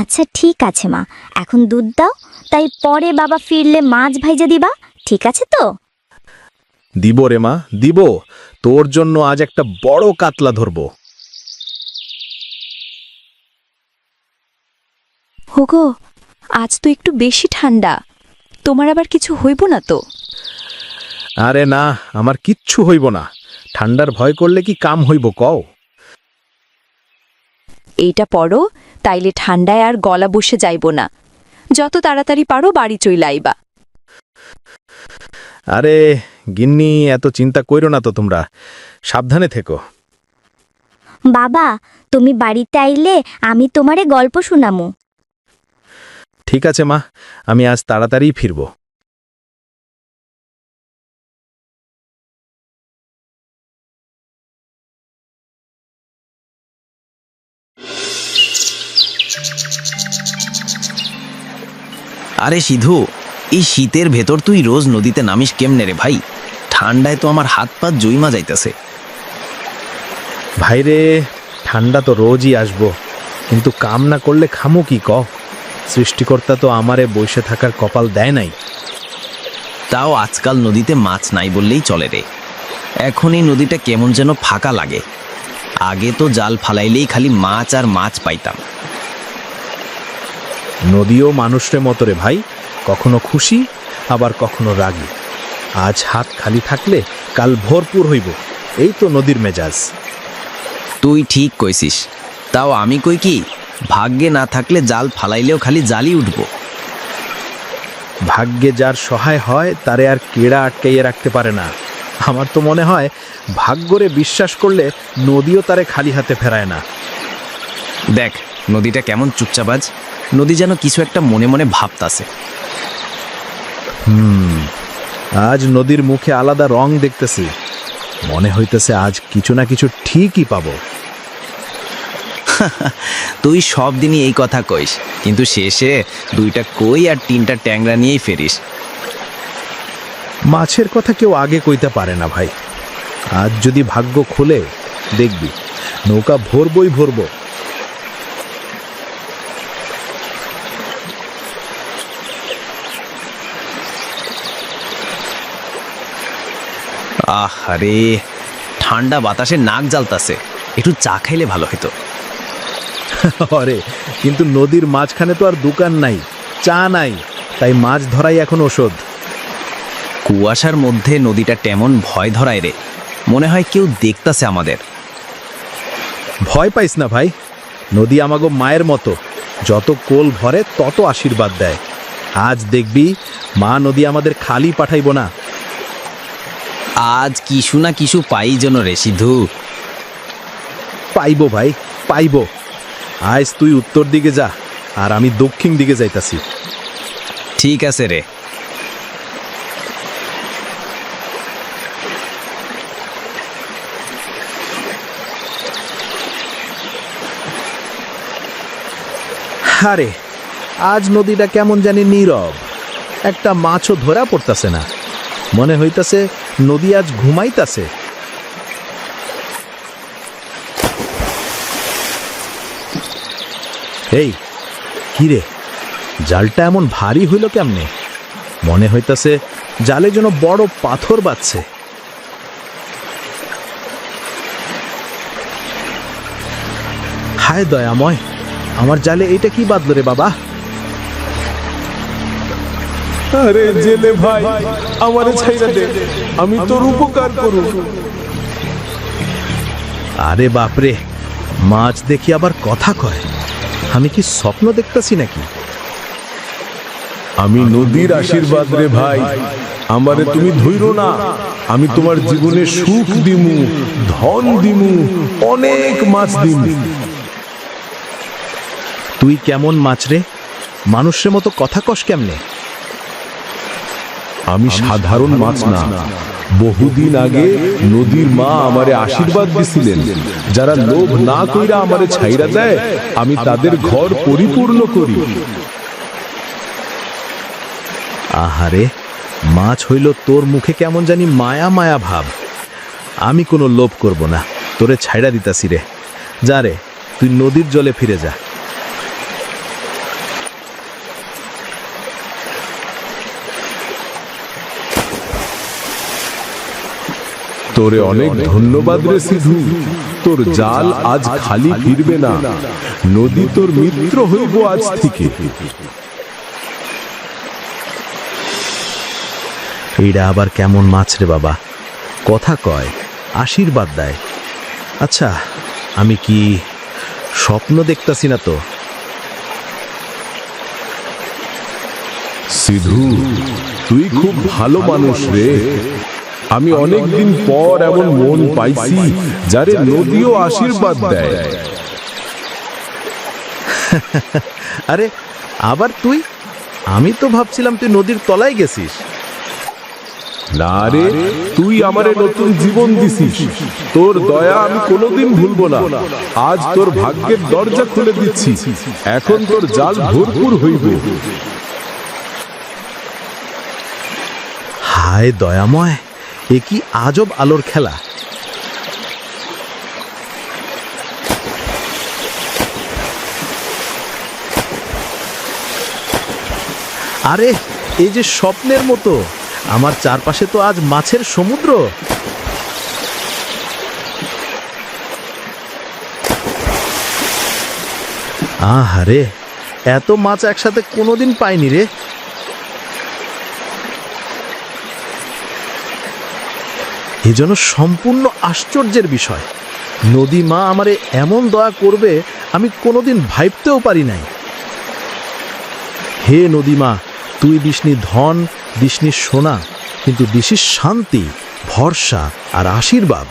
আচ্ছা ঠিক আছে মা, এখন দুধ দাও, তাই পরে বাবা ফিরলে মাছ ভাইজা দিবা, ঠিক আছে তো? দিব রে মা, দিব। তোর জন্য আজ একটা বড় কাতলা ধরবো। হোগো, আজ তো একটু বেশি ঠান্ডা। তোমার আবার কিছু হইব না তো? আরে না, আমার কিচ্ছু হইব না। ঠান্ডার ভয় করলে কি কাম হইব কও? এইটা পড়ো, তাইলে ঠান্ডায় আর গলা বসে যাইব না। যত তাড়াতাড়ি পারো বাড়ি চইলা আইবা। আরে গিন্নি, এত চিন্তা কইরো না তো তোমরা। সাবধানে থেকো। বাবা, তুমি বাড়িতে আইলে আমি তোমারে গল্প শুনামু। ঠিক আছে মা, আমি আজ তাড়াতাড়ি ফিরব। আরে সিধু, এই শীতের ভেতর তুই রোজ নদীতে নামিস কেমনে রে ভাই? ঠান্ডায় তো আমার হাত পা জইমা যাইতেছে। ভাইরে, ঠান্ডা তো রোজই আসবো, কিন্তু কাম না করলে খামু কি ক? সৃষ্টিকর্তা তো আমারে বসে থাকার কপাল দেয় নাই। তাও আজকাল নদীতে মাছ নাই বললেই চলে রে। এখন এই নদীটা কেমন যেন ফাঁকা লাগে। আগে তো জাল ফালাইলেই খালি মাছ আর মাছ পাইতাম। নদীও মানুষের মতো রে ভাই, কখনো খুশি আবার কখনো রাগী। আজ হাত খালি থাকলে কাল ভরপুর হইব, এই তো নদীর মেজাজ। তুই ঠিক কইছিস। তাও আমি কই কি, ভাগ্যে না থাকলে জাল ফালাইলেও খালি জালই উঠব। ভাগ্যে যার সহায় হয় তারে আর কেড়া আটকাইয়ে রাখতে পারে না। আমার তো মনে হয় ভাগ্যরে বিশ্বাস করলে নদীও তারে খালি হাতে ফেরায় না। দেখ নদীটা কেমন চুপচাপ, নদী যেন কিছু একটা মনে মনে ভাবতাছে। আজ নদীর মুখে আলাদা রং দেখতেছি, মনে হইতেছে আজ কিছু না কিছু ঠিকই পাবো। তুই সব দিনই এই কথা কইস, কিন্তু শেষে 2টা কই আর 3টা ট্যাংরা নিয়েই ফেরিস। মাছের কথা কেউ আগে কইতে পারে না ভাই। আজ যদি ভাগ্য খুলে দেখবি নৌকা ভরবই ভরবো। আরে ঠান্ডা বাতাসে নাক জ্বালতাছে, একটু চা খাইলে ভালো হতো। আরে কিন্তু নদীর মাঝখানে তো আর দোকান নাই, চা নাই, তাই মাছ ধরাই এখন ওষুধ। কুয়াশার মধ্যে নদীটা তেমন ভয় ধরায় রে, মনে হয় কেউ দেখতাছে আমাদের। ভয় পাইস না ভাই, নদী আমাগো মায়ের মতো, যত কোল ভরে তত আশীর্বাদ দেয়। আজ দেখবি মা নদী আমাদের খালি পাঠাইব না। আজ কিছু না কিছু পাই যেন রে সিধু। পাইব ভাই, পাইব। আজ তুই উত্তর দিকে যা, আর আমি দক্ষিণ দিকে যাইতাছি। ঠিক আছে রে। আরে আজ নদীটা কেমন জানি নীরব, একটা মাছও ধরা পড়তাছে না। মনে হইতাছে নদী আজ ঘুমাইতাছে। এই কি রে, জালটা এমন ভারী হইল কেমনে? মনে হইতাছে জালে যেন বড় পাথর বাজছে। হায় দয়াময়, আমার জালে এটা কি বাঁধল রে বাবা? আরে জেলে ভাই, আমারে ছাইরা দে, আমি তোর উপকার করু। আরে বাপরে, মাছ দেখি আবার কথা কয়। আমি কি স্বপ্ন দেখতাছি নাকি? আমি নদীর আশীর্বাদ রে ভাই, আমারে তুমি ধইরো না। আমি তোমার জীবনে সুখ দিমু, ধন দিমু, অনেক মাছ দিমু। তুই কেমন মাছ রে? মানুষের মতো কথা কস কেমনে? আমি সাধারণ মাছ না, বহুদিন আগে নদীর মা আমারে আশীর্বাদ দিছিলেন, যারা লোভ না কইরা আমারে ছাইরা দেয়, আমি তাদের ঘর পরিপূর্ণ করি। আহারে, মাছ হইল তোর মুখে কেমন জানি মায়া মায়া ভাব। আমি কোনো লোভ করব না, তোরে ছাইড়া দিতাছি রে। যা রে, তুই নদীর জলে ফিরে যা। তোরে অনেক ধন্যবাদ রে সিধু, তোর জাল আজ খালি ফিরবে না, নদী তোর মিত্র হইব আজ থেকে। এইটা আবার কেমন মাছ রে বাবা? কথা কয়, আশীর্বাদ দেয়। আচ্ছা, আমি কি স্বপ্ন দেখতাছি না তো? সিধু, তুই খুব ভালো মানুষ রে। আমি অনেকদিন পর এমন মন পাইছি যারে নদীও আশীর্বাদ দেয়। আরে আবার তুই? আমি তো ভাবছিলাম তুই নদীর তলায় গেছিস। না রে, তুই আমারে নতুন জীবন দিছিস। তোর দয়া আমি কোনোদিন ভুলবো না। আজ তোর ভাগ্যের দরজা খুলে দিচ্ছি, এখন তোর জাল ভরপুর হইবে। হায় দয়াময়, এ কি আজব আলোর খেলা! আরে এই যে স্বপ্নের মতো, আমার চারপাশে তো আজ মাছের সমুদ্র। আহারে, এত মাছ একসাথে কোনোদিন পাইনি রে। এ যেন সম্পূর্ণ আশ্চর্যের বিষয়। নদী মা আমারে এমন দয়া করবে আমি কোনোদিন ভাবতেও পারি নাই। হে নদীমা, তুই দিসনি ধন, দিসনি সোনা, কিন্তু দিসিস শান্তি, ভরসা আর আশীর্বাদ।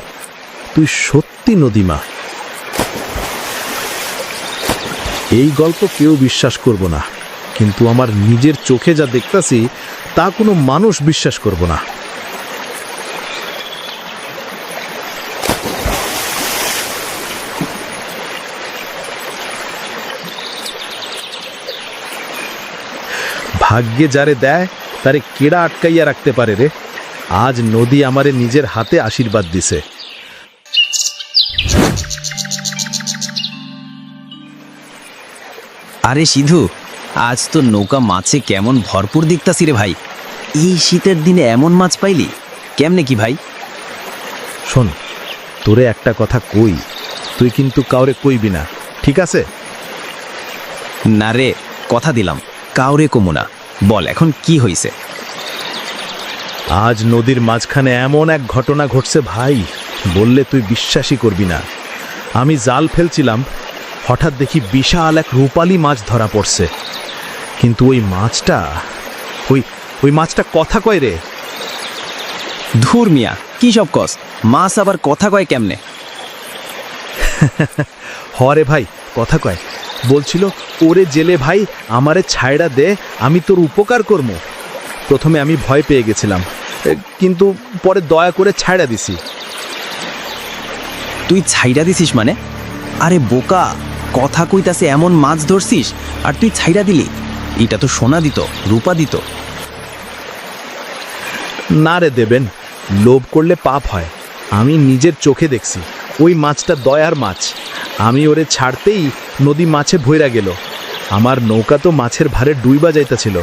তুই সত্যি নদীমা। এই গল্প কেউ বিশ্বাস করব না, কিন্তু আমার নিজের চোখে যা দেখতাছি তা কোনো মানুষ বিশ্বাস করব না। ভাগ্যে যারে দেয় তারে কেড়া আটকাইয়া রাখতে পারে রে। আজ নদী আমারে নিজের হাতে আশীর্বাদ দিছে। আরে সিধু, আজ তো নৌকা মাছে কেমন ভরপুর দেখতাছি রে ভাই। এই শীতের দিনে এমন মাছ পাইলি কেমনে কি ভাই? শোন, তোরে একটা কথা কই, তুই কিন্তু কাউরে কইবি না, ঠিক আছে? না রে, কথা দিলাম, কাউরে কমু না। বল এখন কি হইছে? আজ নদীর মাঝখানে এমন এক ঘটনা ঘটছে ভাই, বললে তুই বিশ্বাসই করবি না। আমি জাল ফেলছিলাম, হঠাৎ দেখি বিশাল এক রূপালী মাছ ধরা পড়ছে। কিন্তু ওই মাছটা ওই মাছটা কথা কয় রে। ধুর মিয়া, কি সব কস? মাছ আবার কথা কয় কেমনে? হরে ভাই, কথা কয়। বলছিল, ওরে জেলে ভাই, আমারে ছায়ড়া দে, আমি তোর উপকার করব। প্রথমে আমি ভয় পেয়ে গেছিলাম, কিন্তু পরে দয়া করে ছায়ড়া দিছি। তুই ছাইরা দিছিস মানে? আরে বোকা, কথা কইতাছে এমন মাছ ধরছিস আর তুই ছাইরা দিলি? এটা তো সোনা দিত, রূপা দিত। না রে দেবেন, লোভ করলে পাপ হয়। আমি নিজের চোখে দেখছি ওই মাছটা দয়ার মাছ। আমি ওরে ছাড়তেই নদী মাছে ভইরা গেল। আমার নৌকা তো মাছের ভারে ডুইবা যাইতাছিল।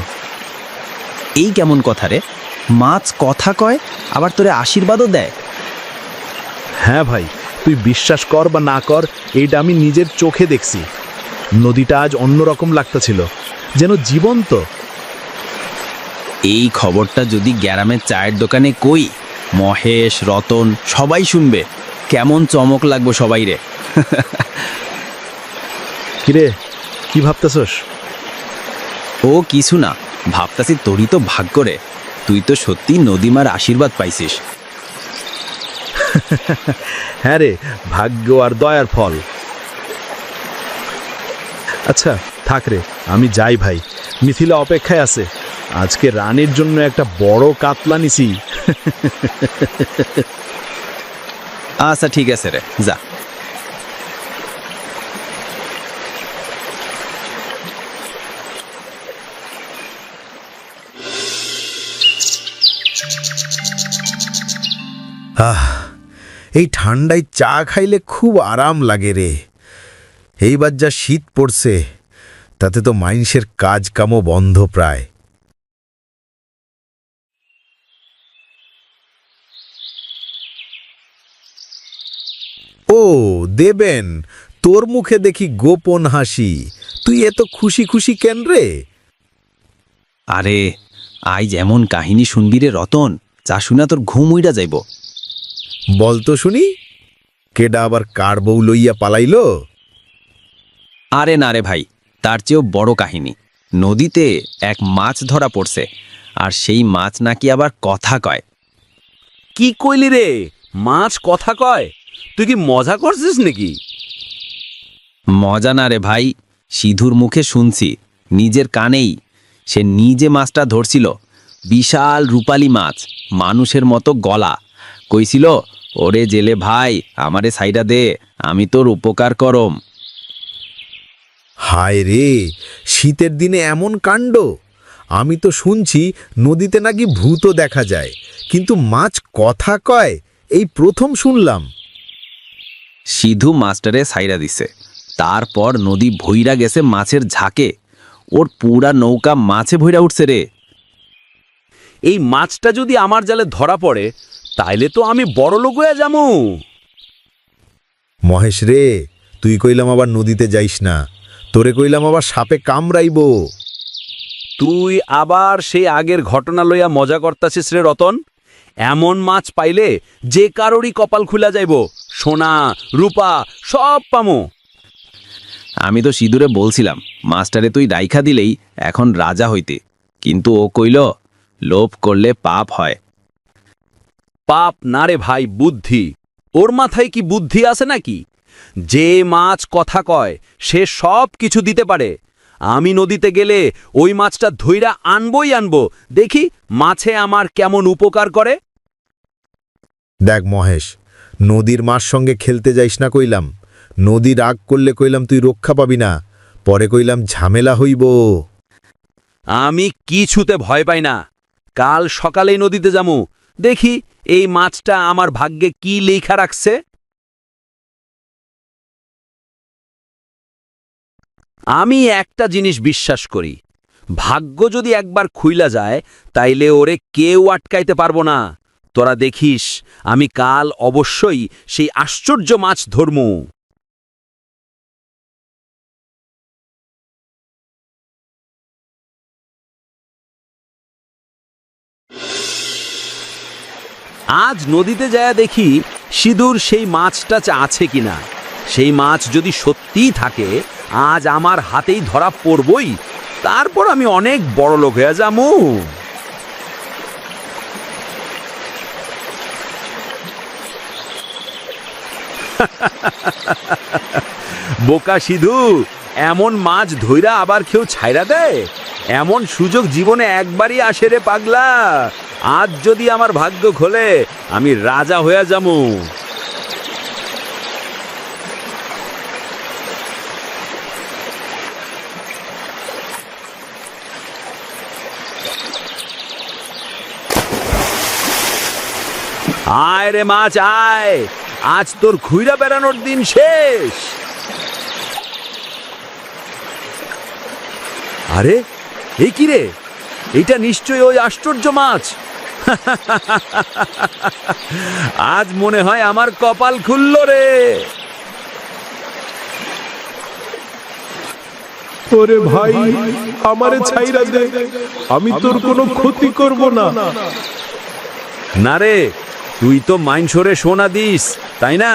এই কেমন কথা রে? মাছ কথা কয়, আবার তোরে আশীর্বাদও দেয়? হ্যাঁ ভাই, তুই বিশ্বাস কর বা না কর, এইটা আমি নিজের চোখে দেখছি। নদীটা আজ অন্যরকম লাগতাছিল, যেন জীবন্ত। এই খবরটা যদি গ্রামের চায়ের দোকানে কই, মহেশ, রতন সবাই শুনবে। কেমন চমক লাগবো সবাই রে। কিরে, কি ভাবতেছস? ও কিছু না, ভাবতাছি তোরই তো ভাগ্য রে। তুই তো সত্যি নদীমার আশীর্বাদ পাইছিস। হ্যাঁ রে, ভাগ্য আর দয়ার ফল। আচ্ছা থাক রে, আমি যাই ভাই, মিথিলা অপেক্ষায় আছে। আজকে রানীর জন্য একটা বড় কাতলা নিছি। আচ্ছা ঠিক আছে রে, যা। এই ঠান্ডায় চা খাইলে খুব আরাম লাগে রে। এইবার যা শীত পড়ছে, তাতে তো মাইনষের কাজ কামও বন্ধ প্রায়। ও দেবেন, তোর মুখে দেখি গোপন হাসি। তুই এত খুশি খুশি কেন রে? আরে আজ এমন কাহিনী শুনবি রে রতন, চা শুনা তোর ঘুম উইড়া যাইব। বল তো শুনি, কেডা আবার কার বউ লইয়া পালাইল? আরে না রে ভাই, তার চেয়েও বড় কাহিনী। নদীতে এক মাছ ধরা পড়ছে, আর সেই মাছ নাকি আবার কথা কয়। কি কইলি রে? মাছ কথা কয়? তুই কি মজা করছিস নাকি? মজা না রে ভাই, সিধুর মুখে শুনছি, নিজের কানেই। সে নিজে মাছটা ধরছিল, বিশাল রূপালী মাছ, মানুষের মতো গলা। কইছিল, ওরে জেলে ভাই, আমারে সাইডা দে, আমি তোর উপকার করম। হায় রে, শীতের দিনে এমন কাণ্ড! আমি তো শুনছি নদীতে নাকি ভূত দেখা যায়, কিন্তু মাছ কথা কয় এই প্রথম শুনলাম। সিধু মাস্টারে সাইরা দিছে, তারপর নদী ভইরা গেছে মাছের ঝাঁকে। ওর পুরা নৌকা মাছে ভইরা উঠছে রে। এই মাছটা যদি আমার জালে ধরা পড়ে, তাইলে তো আমি বড় লোক হয়ে যামু। মহেশ রে, তুই কইলাম আবার নদীতে যাইস না, তোরে কইলাম আবার সাপে কামড়াইব। তুই আবার সেই আগের ঘটনা লইয়া মজা করতাছিস রে রতন। এমন মাছ পাইলে যে কারোরই কপাল খুলা যাইব, সোনা রূপা সব পামো। আমি তো সিঁদুরে বলছিলাম মাস্টারে তুই রাইখা দিলেই এখন রাজা হইতে, কিন্তু ও কইল লোভ করলে পাপ হয়। পাপ না রে ভাই, বুদ্ধি। ওর মাথায় কি বুদ্ধি আছে নাকি? যে মাছ কথা কয় সে সব কিছু দিতে পারে। আমি নদীতে গেলে ওই মাছটা ধইরা আনবই আনবো, দেখি মাছে আমার কেমন উপকার করে। দেখ মহেশ, নদীর মাছ সঙ্গে খেলতে যাইস না কইলাম। নদী রাগ করলে কইলাম তুই রক্ষা পাবি না, পরে কইলাম ঝামেলা হইব। আমি কিছুতে ভয় পাই না। কাল সকালেই নদীতে যামু, দেখি এই মাছটা আমার ভাগ্যে কি লেখা রাখছে। আমি একটা জিনিস বিশ্বাস করি, ভাগ্য যদি একবার খুইলা যায় তাইলে ওরে কেউ আটকাইতে পারবো না। তোরা দেখিস, আমি কাল অবশ্যই সেই আশ্চর্য মাছ ধরমু। আজ নদীতে যায় দেখি সিঁদুর সেই মাছটা আছে কিনা। সেই মাছ যদি সত্যিই থাকে, আজ আমার হাতেই ধরা পড়বই। তারপর আমি অনেক বড় লোক হয়ে যামু। বোকা সিধু, এমন মাছ ধইরা আবার কেউ ছাইরা দেয়? এমন সুযোগ জীবনে একবারই আসে রে পাগলা। আজ যদি আমার ভাগ্য খোলে, আমি রাজা হয়ে যামু। আয় রে মাছ আয়, আজ তোর ঘুইরা বেড়ানোর দিন শেষ। আরে এই কি রে, এইটা নিশ্চয়ই ওই আশ্চর্য মাছ। আজ মনে হয় আমার কপাল খুলল রে। ওরে ভাই, আমারে ছাইরা দে, আমি তোর কোনো ক্ষতি করব না। না রে, তুই তো মাইনসরে সোনা দিস, তাই না?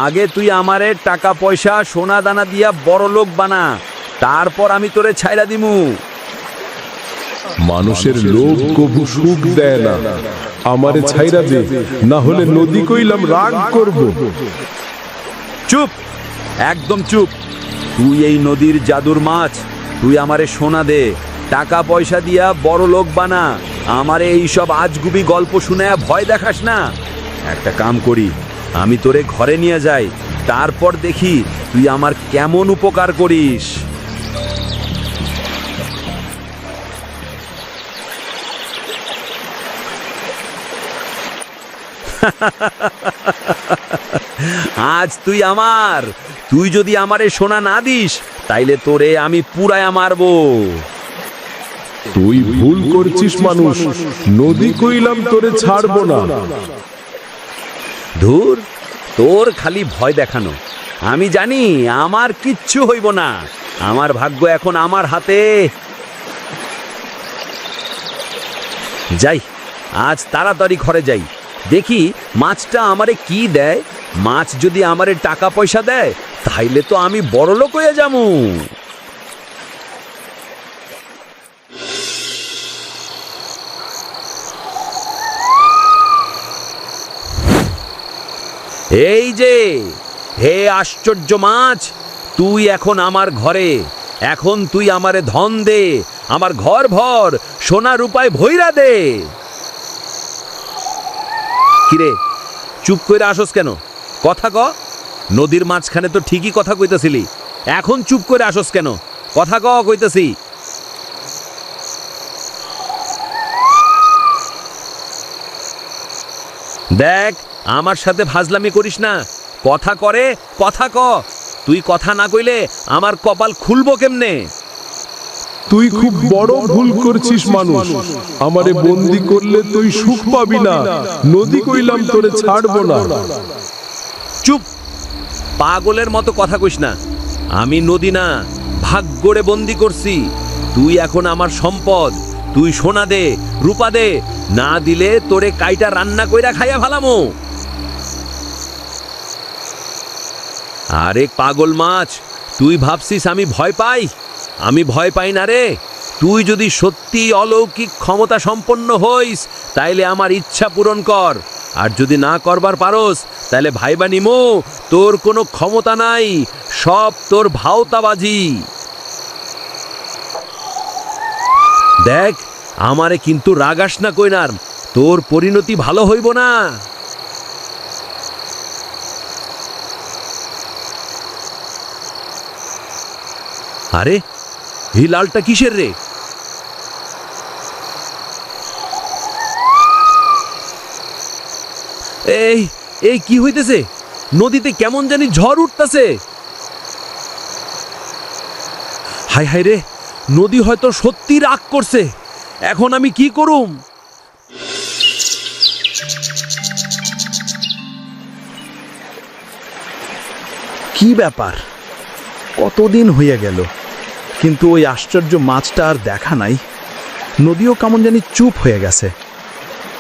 আগে তুই আমারে টাকা পয়সা সোনা দানা দিয়া বড় লোক বানা, তারপর আমি তোরে ছাইরা দিমু। মানুষের লোভ কবু সুখ দেয় না। আমারে ছাইরা দে, না হলে নদী কইলাম রাগ করব। চুপ, একদম চুপ। তুই এই নদীর জাদুর মাছ, তুই আমারে সোনা দে, টাকা পয়সা দিয়া বড় লোক বানা, আমারে এইসব আজগুবি গল্প শুনে ভয় দেখাস না। একটা কাম করি, আমি তোরে ঘরে নিয়ে যাই, তারপর দেখি তুই আমার কেমন উপকার করিস। আজ তুই আমার, তুই যদি আমারে সোনা না দিস তাইলে তোরে আমি পুরায়া মারবো। তুই ভুল করছিস মানুষ, নদী কইলাম তোরে ছাড়বো না। ধুর, তোর খালি ভয় দেখানো। আমি জানি আমার কিচ্ছু হইব না, আমার ভাগ্য এখন আমার হাতে। যাই, আজ তাড়াতাড়ি ঘরে যাই, দেখি মাছটা আমারে কি দেয়। মাছ যদি আমারে টাকা পয়সা দেয় তাইলে তো আমি বড় লোক হয়ে যামু। এই যে, হে আশ্চর্য মাছ, তুই এখন আমার ঘরে। এখন তুই আমারে ধন দে, আমার ঘর ভর সোনা রূপায় ভৈরা দে। কিরে, চুপ করে আসস কেন? কথা ক। নদীর মাঝখানে তো ঠিকই কথা কইতেছিলি, এখন চুপ করে আসস কেন? কথা ক, কইতেছি। দেখ, আমার সাথে ফাজলামি করিস না। কথা করে, কথা ক। তুই কথা না কইলে আমার কপাল খুলবো কেমনে? তুই খুব বড় ভুল করছিস মানুষ। আমারে বন্দি করলে তুই সুখ পাবি না। নদী কইলাম তোরে ছাড়বো না। চুপ, পাগলের মতো কথা কইস না। আমি নদী না, ভাগ্যরে বন্দি করছি। তুই এখন আমার সম্পদ। তুই সোনা দে, রূপা দে, না দিলে তোরে কাইটা রান্না কইরা খাইয়া ফালামো। আরে পাগল মাছ, তুই ভাবছিস আমি ভয় পাই? আমি ভয় পাই না রে। তুই যদি সত্যি অলৌকিক ক্ষমতা সম্পন্ন হইস তাইলে আমার ইচ্ছা পূরণ কর, আর যদি না করবার পারোস তাইলে ভাইবা নিমো তোর কোনো ক্ষমতা নাই, সব তোর ভাওতাবাজি। দেখ, আমারে কিন্তু রাগাস না কইনার, তোর পরিণতি ভালো হইব না। আরে এই লালটা কিসের রে? এই এই কি হইতেছে? নদীতে কেমন জানি ঝড় উঠতেছে। হায় হায় রে, নদী হয়তো সত্যি রাগ করছে। এখন আমি কি করুম? কি ব্যাপার, কতদিন হইয়া গেল, কিন্তু ওই আশ্চর্য মাছটা আর দেখা নাই। নদীও কেমন জানি চুপ হয়ে গেছে।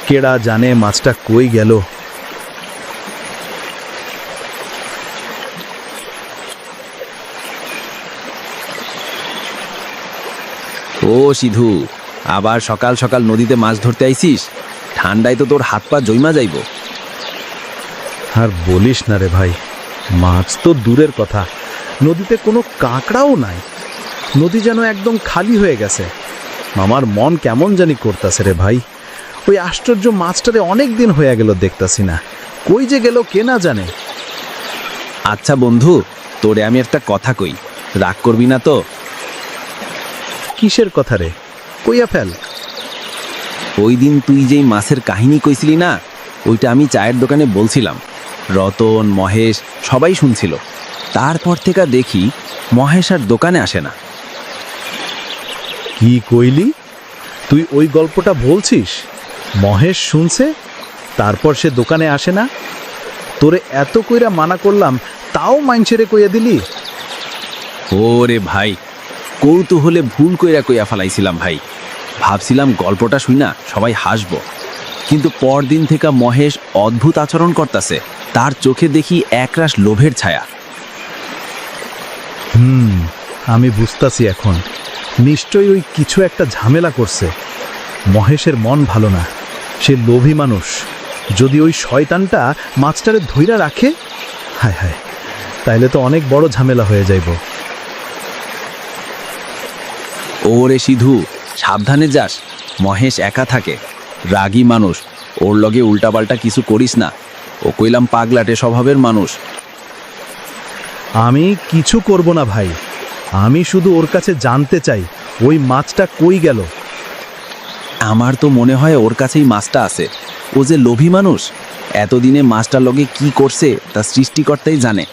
কেডা জানে মাছটা কই গেল। ও সিধু, আবার সকাল সকাল নদীতে মাছ ধরতে আইছিস? ঠান্ডায় তো তোর হাত পা জইমা যাইব। আর বলিস না রে ভাই, মাছ তো দূরের কথা, নদীতে কোনো কাঁকড়াও নাই। নদী যেন একদম খালি হয়ে গেছে। আমার মন কেমন জানি করতেছে রে ভাই। ওই আশ্চর্য মাছটারে অনেক দিন হয়ে গেল দেখতাছি না, কই যে গেল কে না জানে। আচ্ছা বন্ধু, তোরে আমি একটা কথা কই, রাগ করবি না তো? কিসের কথা রে, কইয়া ফেল। ওই দিন তুই যেই মাছের কাহিনী কইছিলি না, ওইটা আমি চায়ের দোকানে বলছিলাম। রতন, মহেশ সবাই শুনছিল। তারপর থেকে দেখি মহেশ আর দোকানে আসে না। কি কইলি? তুই ওই গল্পটা বলছিস? মহেশ শুনছে, তারপর সে দোকানে আসে না? তোরে এত কইরা মানা করলাম, তাও মাইনছেরে কইয়া দিলি? ওরে ভাই, কৌতূহলে ভুল কইরা কইয়া ফেলাইছিলাম ভাই। ভাবছিলাম গল্পটা শুই না সবাই হাসব, কিন্তু পরদিন থেকে মহেশ অদ্ভুত আচরণ করতেছে। তার চোখে দেখি একরাশ লোভের ছায়া। আমি বুঝতাছি এখন, নিশ্চয়ই ওই কিছু একটা ঝামেলা করছে। মহেশের মন ভালো না, সে লোভী মানুষ। যদি ওই শয়তানটা মাছটারে ধইরা রাখে, হায় হায়, তাইলে তো অনেক বড় ঝামেলা হয়ে যাইব। ওরে সিধু, সাবধানে যাস। মহেশ একা থাকে, রাগী মানুষ। ওর লগে উল্টাপাল্টা কিছু করিস না। ও কইলাম পাগলাটে স্বভাবের মানুষ। আমি কিছু করব না ভাই, আমি শুধু ওর কাছে জানতে চাই ওই মাছটা কই গেল। আমার তো মনে হয় ওর কাছেই মাছটা আছে। ও যে লোভী মানুষ, এতদিনে মাছটার লগে কি করছে তা সৃষ্টিকর্তাই জানে।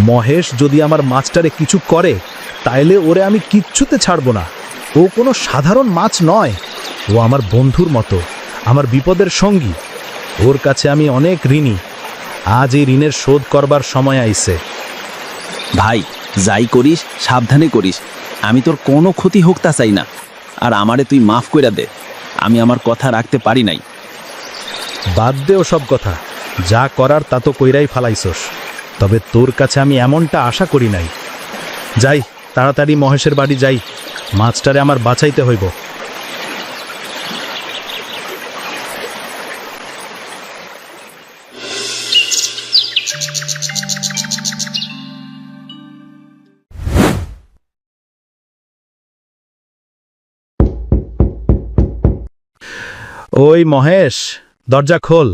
মহেশ যদি আমার মাছটারে কিছু করে, তাইলে ওরে আমি কিচ্ছুতে ছাড়ব না। ও কোনো সাধারণ মাছ নয়, ও আমার বন্ধুর মতো, আমার বিপদের সঙ্গী। ওর কাছে আমি অনেক ঋণী। আজ এই ঋণের শোধ করবার সময় আইছে। ভাই, যাই করিস সাবধানে করিস। আমি তোর কোনো ক্ষতি হোক তা চাই না। আর আমারে তুই মাফ কইরা দে, আমি আমার কথা রাখতে পারি নাই। বাদ দে ওসব কথা, যা করার তা তো কইরাই ফালাইছস। তবে তোর কাছে আমি এমনটা আশা করি নাই। যাই, তাড়াতাড়ি মহেশের বাড়ি যাই, মাছটারে আমার বাঁচাইতে হইব। ওই মহেশ, দরজা খোল।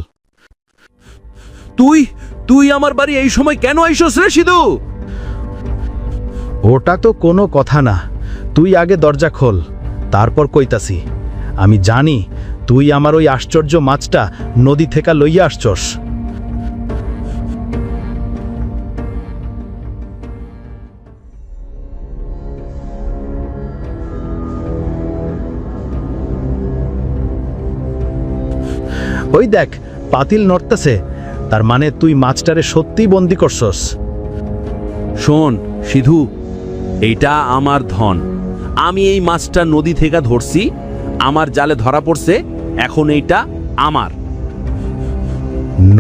তুই তুই আমার বাড়ি এই সময় কেন আইসস রে সিধু? ওটা তো কোনো কথা না, তুই আগে দরজা খোল, তারপর কইতাছি। আমি জানি তুই আমার ওই আশ্চর্য মাছটা নদী থেকে লইয়া আসছস। ওই দেখ, পাতিল নড়তেছে, তার মানে তুই মাছটারে সত্যিই বন্দি করছস। শোন সিধু, এইটা আমার ধন। আমি এই মাছটা নদী থেকে ধরছি, আমার জালে ধরা পড়ছে, এখন এইটা আমার।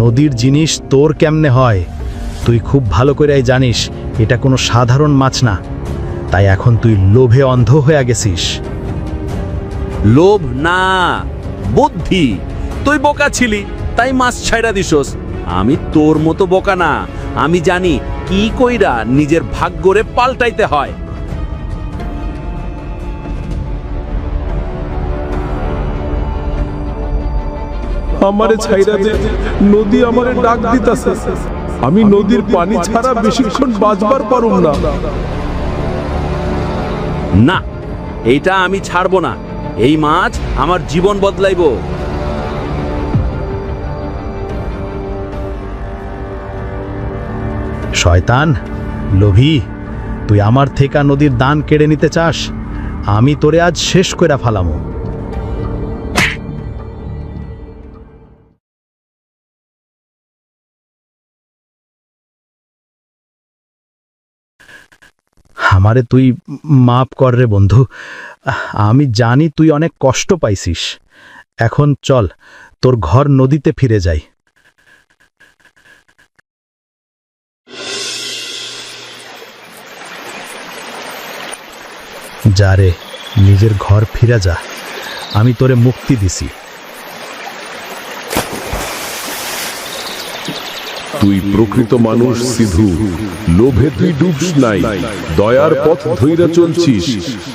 নদীর জিনিস তোর কেমনে হয়? তুই খুব ভালো করেই জানিস এটা কোনো সাধারণ মাছ না, তাই এখন তুই লোভে অন্ধ হয়ে গেছিস। লোভ না, বুদ্ধি। তুই বোকা ছিলি, তাই মাছ ছাইড়া দিছস। আমি তোর মতো বোকা না, আমি জানি কি কইরা নিজের ভাগ্যরে পাল্টাইতে হয়। আমারে ছাইরা দে, নদী আমারে ডাক দিতাছে। আমি নদীর পানি ছাড়া বেশিক্ষণ বাঁচবার পারুম না। না, এইটা আমি ছাড়বো না। এই মাছ আমার জীবন বদলাইবো। শয়তান, লোভী, তুই আমার থেকে নদীর দান কেড়ে নিতে চাস? আমি তোরে আজ শেষ কইরা ফালামু। আমারে তুই মাফ কর রে বন্ধু। আমি জানি তুই অনেক কষ্ট পাইছিস। এখন চল, তোর ঘর নদীতে ফিরে যাই। যা রে, নিজের ঘর ফিরে যা। আমি তোরে মুক্তি দিছি। তুই প্রকৃত মানুষ সিধু, লোভে তুই ডুবস নাই, দয়ার পথ ধইরা চলছিস।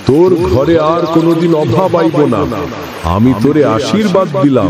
তোর ঘরে আর কোনোদিন অভাব আইব না। আমি তোরে আশীর্বাদ দিলাম।